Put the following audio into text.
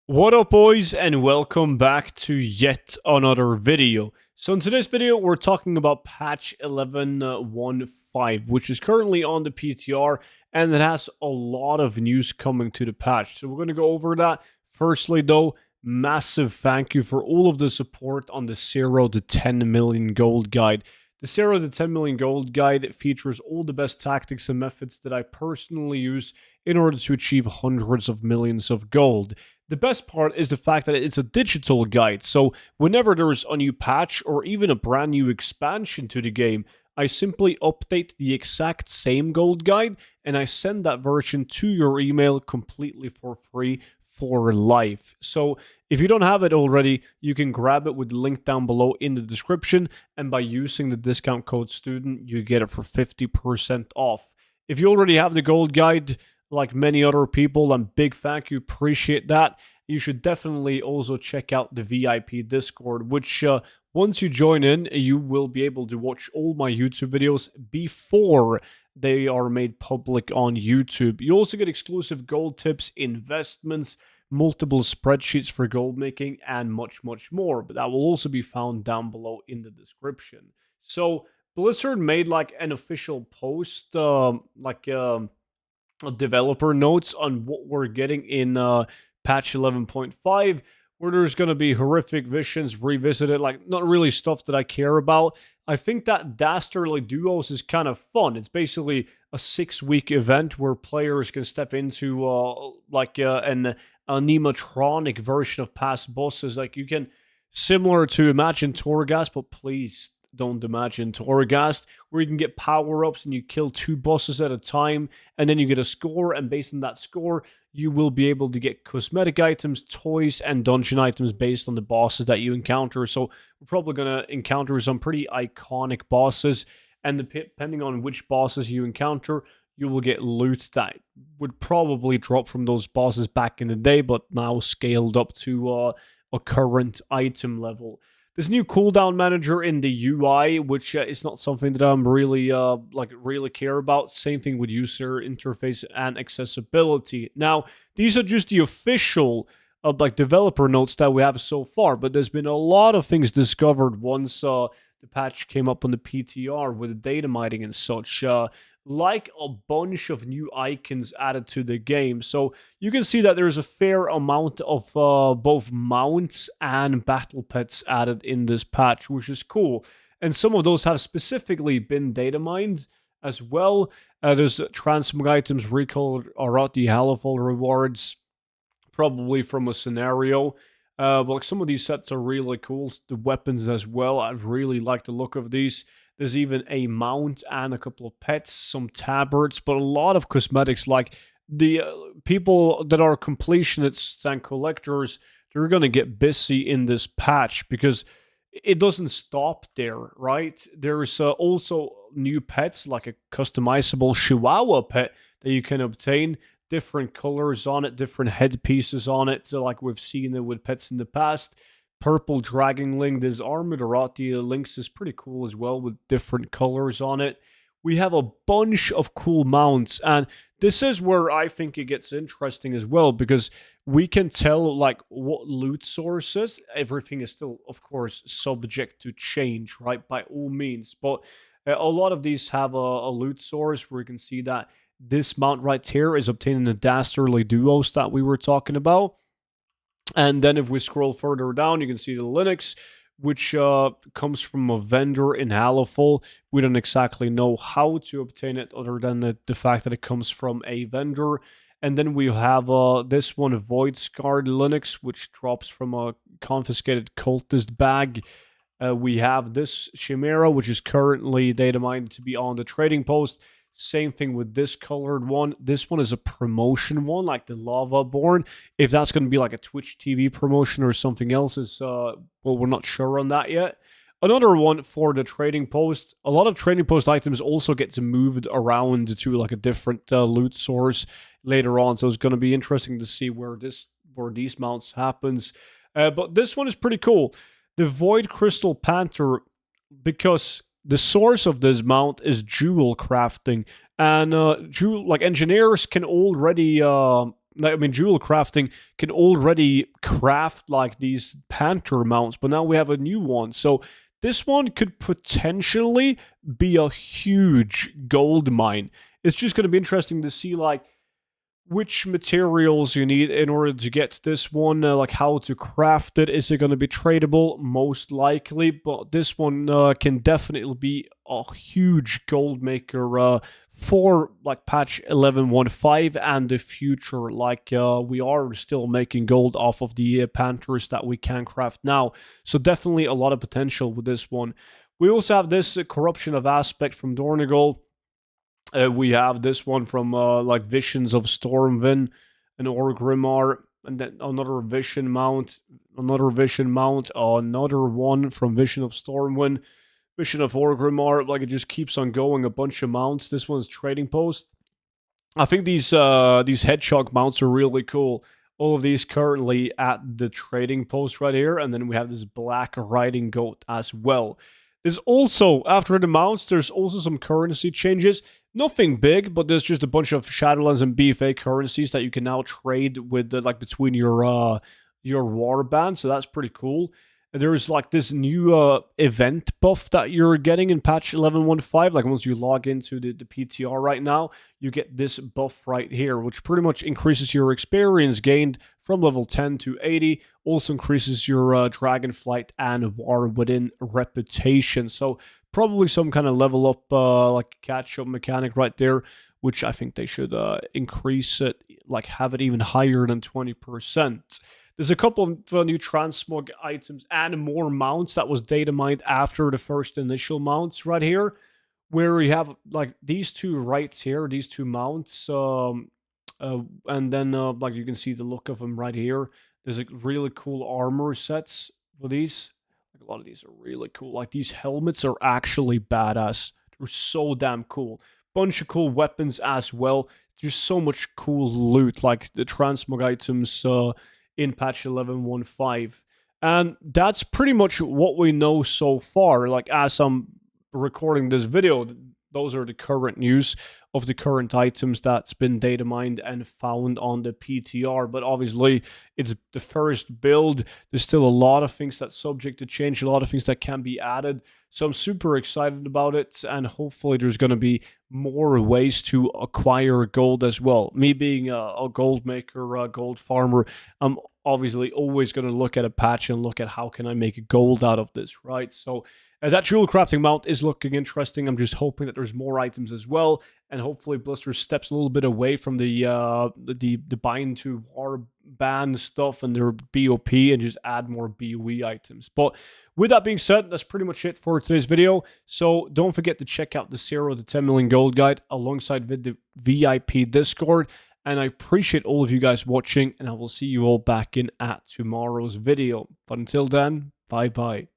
What up, boys, and welcome back to yet another video. So in today's video, we're talking about patch 11.15, which is currently on the PTR, and it has a lot of news coming to the patch. So we're going to go over that. Firstly, though, massive thank you for all of the support on the 0 to 10 million gold guide. The 0 to 10 million gold guide features all the best tactics and methods that I personally use in order to achieve hundreds of millions of gold. The best part is the fact that it's a digital guide, so whenever there's a new patch or even a brand new expansion to the game, I simply update the exact same gold guide and I send that version to your email completely for free for life. So if you don't have it already, you can grab it with the link down below in the description, and by using the discount code STUDENT, you get it for 50% off. If you already have the gold guide, like many other people, and big thank you, appreciate that. You should definitely also check out the VIP Discord, which once you join in, you will be able to watch all my YouTube videos before they are made public on YouTube. You also get exclusive gold tips, investments, multiple spreadsheets for gold making, and much, much more. But that will also be found down below in the description. So Blizzard made like an official post, developer notes on what we're getting in patch 11.5, where there's going to be horrific visions revisited, like not really stuff that I care about. I think that Dastardly Duos is kind of fun. It's basically a 6-week event where players can step into an animatronic version of past bosses. Like you can, similar to Imagine Torghast, but please don't imagine Torghast, where you can get power-ups and you kill 2 bosses at a time, and then you get a score, and based on that score, you will be able to get cosmetic items, toys, and dungeon items based on the bosses that you encounter. So we're probably going to encounter some pretty iconic bosses, and depending on which bosses you encounter, you will get loot that would probably drop from those bosses back in the day, but now scaled up to a current item level. This new cooldown manager in the UI, which is not something that I'm really really care about. Same thing with user interface and accessibility. Now, these are just the official developer notes that we have so far, but there's been a lot of things discovered once the patch came up on the PTR with the data mining and such. Like a bunch of new icons added to the game. So you can see that there's a fair amount of both mounts and battle pets added in this patch, which is cool. And some of those have specifically been data mined as well. There's transmog items recalled are the Halifol rewards, probably from a scenario. But some of these sets are really cool. The weapons as well. I really like the look of these. There's even a mount and a couple of pets, some tabards, but a lot of cosmetics. Like the people that are completionists and collectors, they're going to get busy in this patch because it doesn't stop there, right? There's also new pets like a customizable Chihuahua pet that you can obtain. Different colors on it, different headpieces on it, so like we've seen it with pets in the past. Purple Dragon Link, this Armored Arathi Lynx is pretty cool as well with different colors on it. We have a bunch of cool mounts, and this is where I think it gets interesting as well, because we can tell like what loot sources. Everything is still, of course, subject to change, right, by all means, but a lot of these have a loot source where you can see that this mount right here is obtaining the Dastardly Duos that we were talking about. And then if we scroll further down, you can see the Linux, which comes from a vendor in Halifol. We don't exactly know how to obtain it other than the fact that it comes from a vendor. And then we have this one, Void Scarred Linux, which drops from a confiscated cultist bag. We have this Chimera, which is currently data mined to be on the trading post. Same thing with this colored one. This one is a promotion one, like the Lava Born. If that's going to be like a Twitch TV promotion or something else, is well, we're not sure on that yet. Another one for the trading post. A lot of trading post items also gets moved around to like a different loot source later on. So it's going to be interesting to see where these mounts happens. But this one is pretty cool. The Void Crystal Panther, because the source of this mount is jewel crafting, and engineers can already I mean, jewel crafting can already craft like these panther mounts, but now we have a new one. So this one could potentially be a huge gold mine. It's just going to be interesting to see like which materials you need in order to get this one, like how to craft it. Is it going to be tradable? Most likely, but this one can definitely be a huge gold maker for like patch 11.15 and the future. Like we are still making gold off of the panthers that we can craft now, so definitely a lot of potential with this one. We also have this corruption of aspect from Dornigal. We have this one from like Visions of Stormwind and Orgrimmar, and then another vision mount, another one from Vision of Stormwind, Vision of Orgrimmar. Like it just keeps on going. A bunch of mounts. This one's Trading Post. I think these hedgehog mounts are really cool. All of these currently at the Trading Post right here, and then we have this black riding goat as well. There's also, after the mounts, there's also some currency changes. Nothing big, but there's just a bunch of Shadowlands and BFA currencies that you can now trade with, like between your warband. So that's pretty cool. There's like this new event buff that you're getting in patch 11.15. Like once you log into the PTR right now, you get this buff right here, which pretty much increases your experience gained from level 10 to 80. Also increases your Dragonflight and War Within reputation. So probably some kind of level up, like catch-up mechanic right there, which I think they should increase it, like have it even higher than 20%. There's a couple of new transmog items and more mounts that was data mined after the first initial mounts right here, where we have like these two right here, these two mounts, and then like you can see the look of them right here. There's like really cool armor sets for these. Like a lot of these are really cool. Like these helmets are actually badass. They're so damn cool. Bunch of cool weapons as well. There's so much cool loot, like the transmog items in patch 11.15. And that's pretty much what we know so far. Like as I'm recording this video, those are the current news of the current items that's been data mined and found on the PTR. But obviously, it's the first build. There's still a lot of things that's subject to change, a lot of things that can be added. So I'm super excited about it, and hopefully there's going to be more ways to acquire gold as well. Me being a gold maker, a gold farmer, I'm obviously always going to look at a patch and look at how can I make gold out of this, right? So that jewel crafting mount is looking interesting. I'm just hoping that there's more items as well, and hopefully Blister steps a little bit away from the bind to war band stuff and their BOP and just add more BOE items. But with that being said, that's pretty much it for today's video. So don't forget to check out the 0 to 10 million gold guide alongside with the VIP Discord. And I appreciate all of you guys watching, and I will see you all back in at tomorrow's video. But until then, bye-bye.